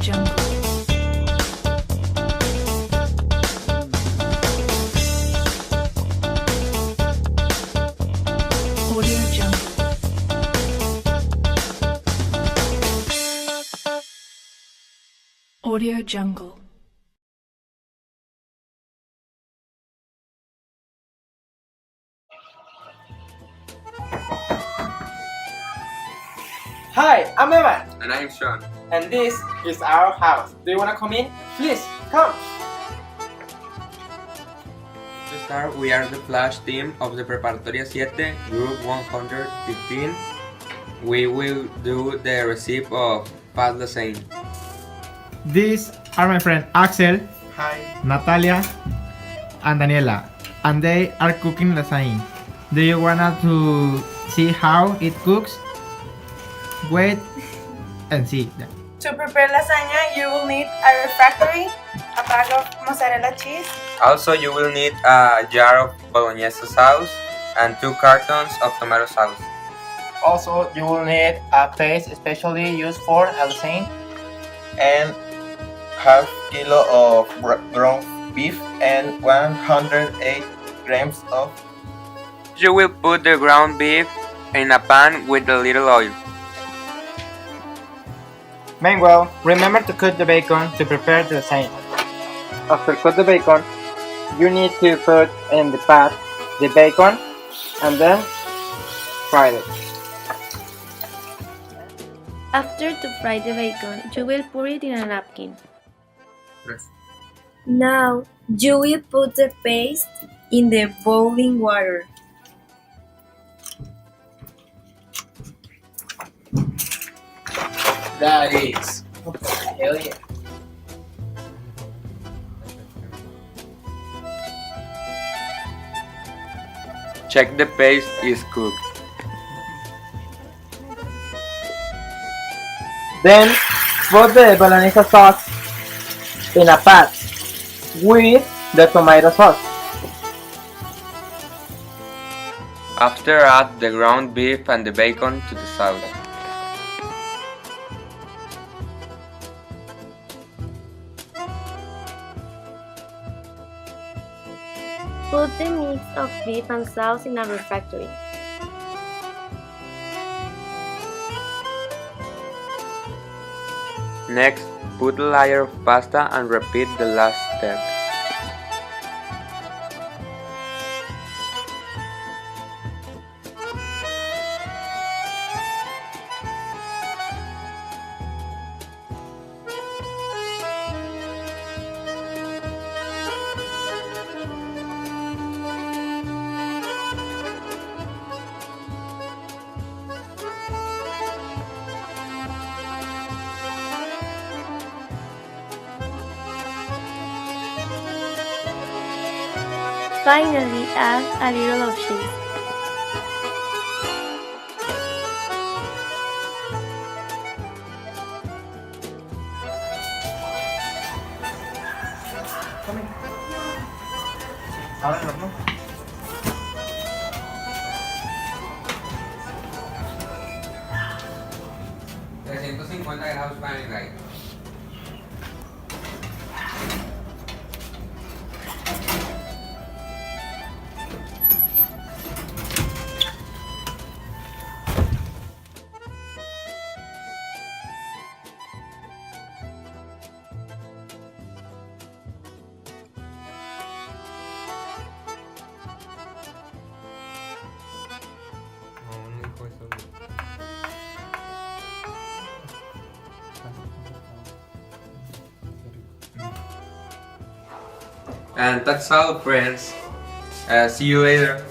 Jungle. Audio Jungle. Audio Jungle. Hi, I'm Evan, And I'm Sean. and this is our house. Do you wanna come in? Please, come. To start, we are the Flash team of the Preparatoria 7, Group 115. We will do the recipe of past lasaña. These are my friend Axel, Hi. Natalia, and Daniela, and they are cooking lasagna. Do you wanna to see how it cooks? Wait and see. To prepare lasagna, you will need a refractory, a bag of mozzarella cheese, Also, you will need a jar of bolognese sauce and 2 cartons of tomato sauce. Also, you will need a paste especially used for lasagne and half kilo of ground beef and 108 grams of. You will put the ground beef in a pan with a little oil. Meanwhile, remember to cook the bacon to prepare the lasagne. After cook the bacon, you need to put in the pot the bacon and then fry it. After to fry the bacon, you will pour it in a napkin. Now you will put the paste in the boiling water. That is. Hell yeah. Check the paste is cooked. Then put the bolognese sauce in a pot with the tomato sauce. After, add the ground beef and the bacon to the sauce. Put the mix of beef and sauce in a refractory. Next, put a layer of pasta and repeat the last step. Finally, add a little of cheese. Ahora el horno. grados Fahrenheit. And that's all, friends. See you later.